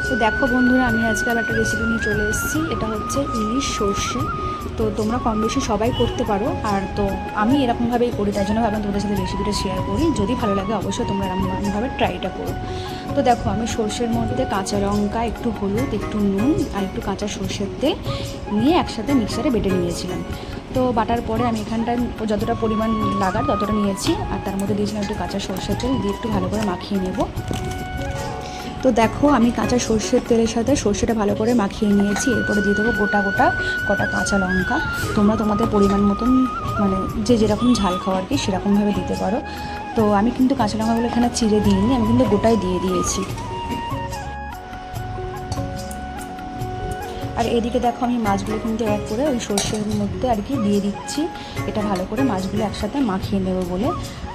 তো দেখো বন্ধুরা, আমি আজকে আবার একটা রেসিপি নিয়ে চলে এসেছি। এটা হচ্ছে ইলিশ সর্ষে। তো তোমরা কম বেশি সবাই করতে পারো, আর তো আমি এরকমভাবেই করি, তাই জন্য ভাবলাম তোমাদের সাথে রেসিপিটা শেয়ার করি। যদি ভালো লাগে অবশ্যই তোমরা এরকমভাবে ট্রাইটা করো। তো দেখো, আমি সর্ষের মধ্যে কাঁচা লঙ্কা, একটু হলুদ, একটু নুন আর একটু কাঁচা সর্ষের তেল নিয়ে একসাথে মিক্সারে বেটে নিয়েছিলাম। তো বাটার পরে আমি এখানটায় যতটা পরিমাণ লাগার ততটা নিয়েছি, আর তার মধ্যে দিয়েছিলাম একটু কাঁচা সর্ষের তেল দিয়ে একটু ভালো করে মাখিয়ে নেব। তো দেখো, আমি কাঁচা সর্ষের তেলের সাথে সর্ষেটা ভালো করে মাখিয়ে নিয়েছি। এরপরে দিয়ে দেবো গোটা গোটা কটা কাঁচা লঙ্কা। তোমরা তোমাদের পরিমাণ মতন, মানে যে যেরকম ঝাল খাওয়ার কি সেরকমভাবে দিতে পারো। তো আমি কিন্তু কাঁচা লঙ্কাগুলো এখানে চিড়ে দিইনি, আমি কিন্তু গোটাই দিয়ে দিয়েছি। আর এদিকে দেখো, আমি মাছগুলো কিন্তু এক করে ওই সর্ষের মধ্যে আর কি দিয়ে দিচ্ছি। এটা ভালো করে মাছগুলো একসাথে মাখিয়ে নেব বলে।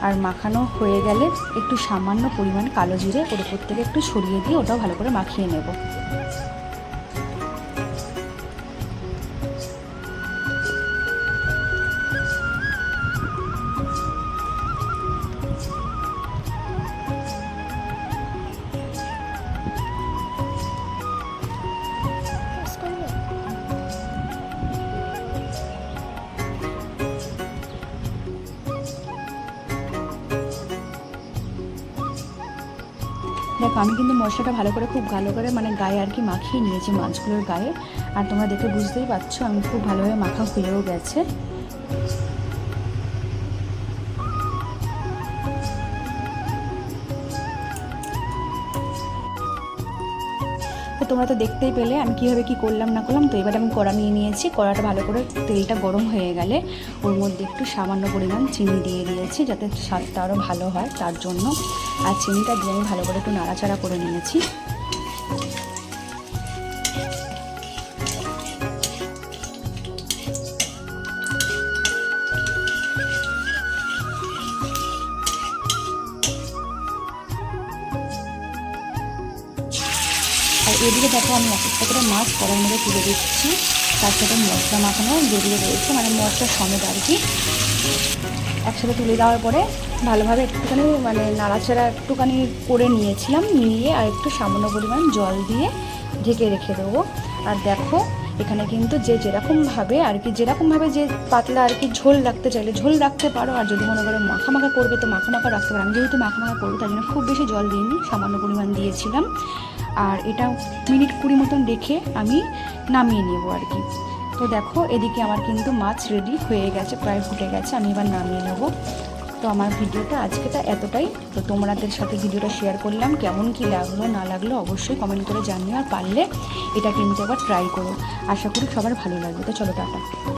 আর মাখানো হয়ে গেলে একটু সামান্য পরিমাণ কালো জিরে ওর উপর থেকে একটু ছড়িয়ে দিয়ে ওটাও ভালো করে মাখিয়ে নেব। দেখো, আমি কিন্তু মশলাটা ভালো করে খুব ভালো করে মানে গায়ে আর কি মাখিয়ে নিয়েছি মাছগুলোর গায়ে। আর তোমরা দেখে বুঝতেই পারছো আমি খুব ভালোভাবে মাখা হয়েও গেছে। তো তোমরা তো দেখতেই পেলে আমি কীভাবে কী করলাম না করলাম। তো এবার আমি কড়া নিয়ে নিয়েছি। কড়াটা ভালো করে তেলটা গরম হয়ে গেলে ওর মধ্যে একটু সামান্য পরিমাণ চিনি দিয়ে দিয়েছি, যাতে স্বাদটা আরও ভালো হয় তার জন্য। আর চিনিটা দিয়ে আমি ভালো করে একটু নাড়াচাড়া করে নিয়েছি। আর এদিকে দেখো, আমি এক একটা করে মাছ কড়ার মধ্যে তুলে দিচ্ছি। তার সাথে মশলা মাখানো যেগুলো রয়েছে, মানে মশলা সমেত আর কি, একসাথে তুলে দেওয়ার পরে ভালোভাবে একটুখানি মানে নাড়াচাড়া একটুখানি করে নিয়েছিলাম। নিয়ে আর একটু সামান্য পরিমাণ জল দিয়ে ঢেকে রেখে দেবো। আর দেখো, এখানে কিন্তু যে যেরকমভাবে আর কি, যেরকমভাবে যে পাতলা আর কি ঝোল রাখতে চাইলে ঝোল রাখতে পারো। আর যদি মনে করো মাখা মাখা করবে তো মাখা মাখা রাখতে পারো। আমি যেহেতু মাখা মাখা করবো তাই জন্য খুব বেশি জল দিইনি, সামান্য পরিমাণ দিয়েছিলাম। আর এটা মিনিট 20 মতন রেখে আমি নামিয়ে নেবো আর কি। তো দেখো, এদিকে আমার কিন্তু মাছ রেডি হয়ে গেছে, প্রায় ফুটে গেছে। আমি এবার নামিয়ে নেবো। তো আমার ভিডিওটা আজকেটা এতটাই। তো তোমাদের সাথে ভিডিওটা শেয়ার করলাম। কেমন কি লাগলো না লাগলো অবশ্যই কমেন্ট করে জানিও। আর পারলে এটা কিন্তু একবার ট্রাই করো, আশা করি সবার ভালো লাগবে। তো চলো, টাটা।